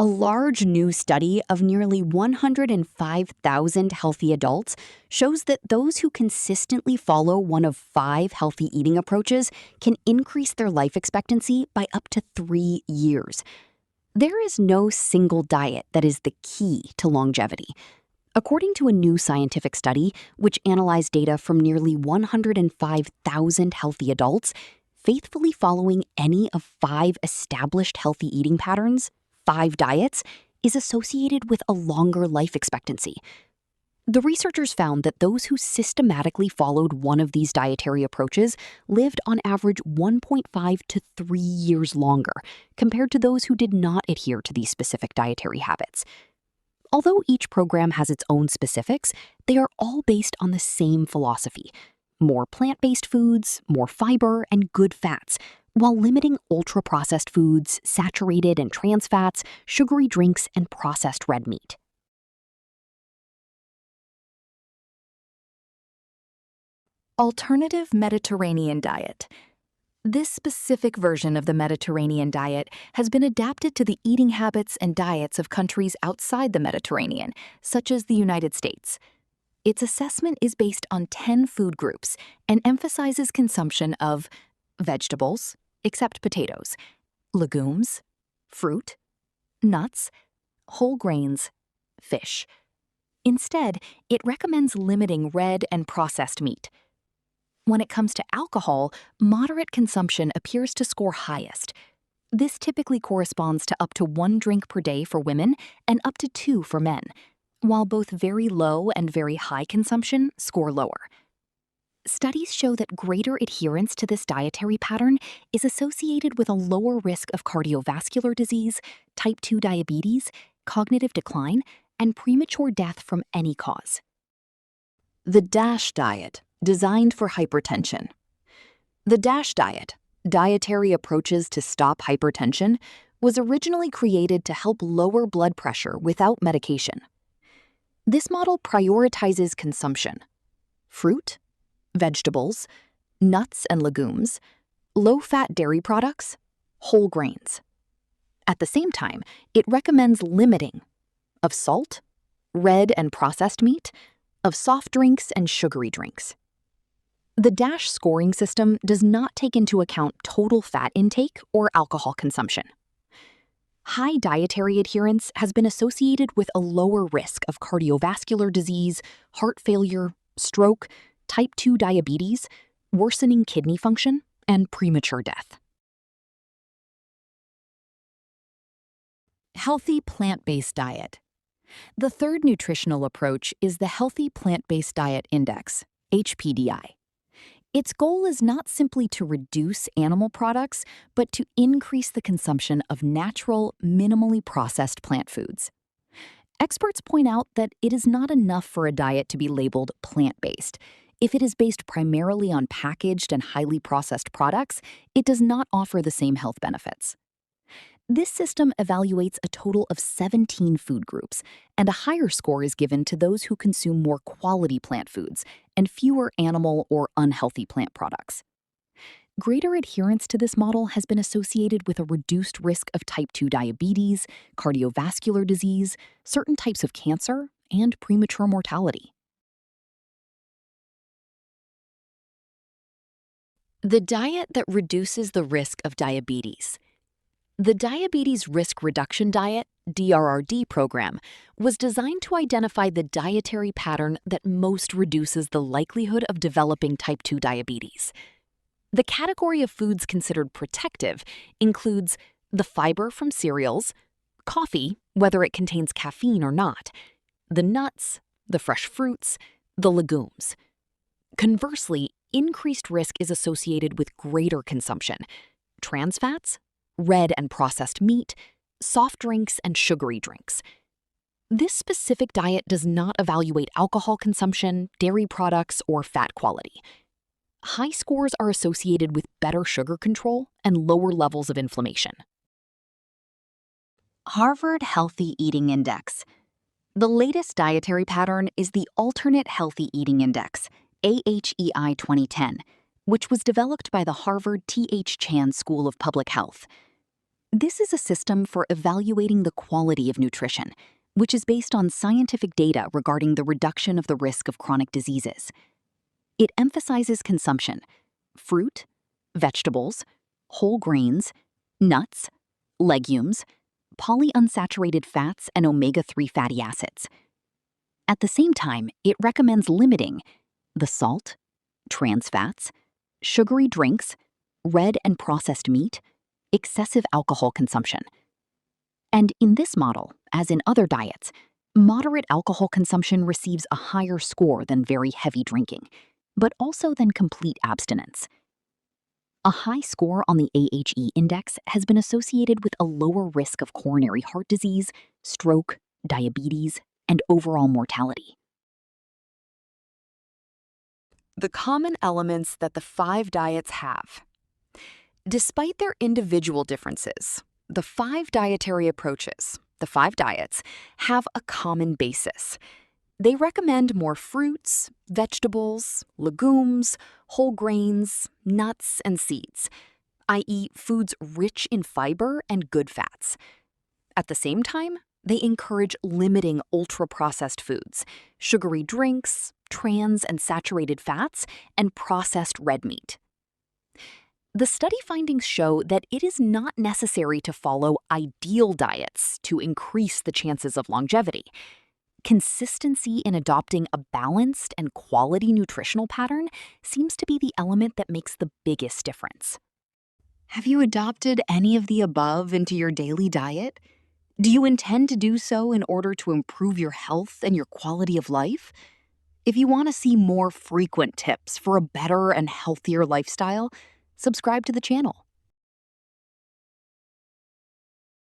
A large new study of nearly 105,000 healthy adults shows that those who consistently follow one of 5 healthy eating approaches can increase their life expectancy by up to 3 years. There is no single diet that is the key to longevity. According to a new scientific study, which analyzed data from nearly 105,000 healthy adults, faithfully following any of 5 established healthy eating patterns, 5 diets, is associated with a longer life expectancy. The researchers found that those who systematically followed one of these dietary approaches lived on average 1.5 to 3 years longer, compared to those who did not adhere to these specific dietary habits. Although each program has its own specifics, they are all based on the same philosophy: more plant-based foods, more fiber, and good fats, while limiting ultra-processed foods, saturated and trans fats, sugary drinks, and processed red meat. Alternative Mediterranean diet. This specific version of the Mediterranean diet has been adapted to the eating habits and diets of countries outside the Mediterranean, such as the United States. Its assessment is based on 10 food groups and emphasizes consumption of vegetables, except potatoes, legumes, fruit, nuts, whole grains, fish. Instead, it recommends limiting red and processed meat. When it comes to alcohol, moderate consumption appears to score highest. This typically corresponds to up to 1 drink per day for women and up to 2 for men, while both very low and very high consumption score lower. Studies show that greater adherence to this dietary pattern is associated with a lower risk of cardiovascular disease, type 2 diabetes, cognitive decline, and premature death from any cause. The DASH diet, designed for hypertension. The DASH diet, Dietary Approaches to Stop Hypertension, was originally created to help lower blood pressure without medication. This model prioritizes consumption: fruit, vegetables, nuts and legumes, low-fat dairy products, whole grains. At the same time, it recommends limiting of salt, red and processed meat, of soft drinks and sugary drinks. The DASH scoring system does not take into account total fat intake or alcohol consumption. High dietary adherence has been associated with a lower risk of cardiovascular disease, heart failure, stroke, type 2 diabetes, worsening kidney function, and premature death. Healthy plant-based diet. The third nutritional approach is the Healthy Plant-Based Diet Index, HPDI. Its goal is not simply to reduce animal products, but to increase the consumption of natural, minimally processed plant foods. Experts point out that it is not enough for a diet to be labeled plant-based. If it is based primarily on packaged and highly processed products, it does not offer the same health benefits. This system evaluates a total of 17 food groups, and a higher score is given to those who consume more quality plant foods and fewer animal or unhealthy plant products. Greater adherence to this model has been associated with a reduced risk of type 2 diabetes, cardiovascular disease, certain types of cancer, and premature mortality. The diet that reduces the risk of diabetes. The Diabetes Risk Reduction Diet, DRRD program, was designed to identify the dietary pattern that most reduces the likelihood of developing type 2 diabetes. The category of foods considered protective includes the fiber from cereals, coffee, whether it contains caffeine or not, the nuts, the fresh fruits, the legumes. Conversely, increased risk is associated with greater consumption: trans fats, red and processed meat, soft drinks, and sugary drinks. This specific diet does not evaluate alcohol consumption, dairy products, or fat quality. High scores are associated with better sugar control and lower levels of inflammation. Harvard Healthy Eating Index. The latest dietary pattern is the Alternate Healthy Eating Index, AHEI 2010, which was developed by the Harvard T.H. Chan School of Public Health. This is a system for evaluating the quality of nutrition, which is based on scientific data regarding the reduction of the risk of chronic diseases. It emphasizes consumption: fruit, vegetables, whole grains, nuts, legumes, polyunsaturated fats, and omega-3 fatty acids. At the same time, it recommends limiting the salt, trans fats, sugary drinks, red and processed meat, excessive alcohol consumption. And in this model, as in other diets, moderate alcohol consumption receives a higher score than very heavy drinking, but also than complete abstinence. A high score on the AHE index has been associated with a lower risk of coronary heart disease, stroke, diabetes, and overall mortality. The common elements that the 5 diets have. Despite their individual differences, the 5 dietary approaches, the 5 diets, have a common basis. They recommend more fruits, vegetables, legumes, whole grains, nuts, and seeds, i.e., foods rich in fiber and good fats. At the same time, they encourage limiting ultra-processed foods, sugary drinks, trans and saturated fats, and processed red meat. The study findings show that it is not necessary to follow ideal diets to increase the chances of longevity. Consistency in adopting a balanced and quality nutritional pattern seems to be the element that makes the biggest difference. Have you adopted any of the above into your daily diet? Do you intend to do so in order to improve your health and your quality of life? If you want to see more frequent tips for a better and healthier lifestyle, subscribe to the channel.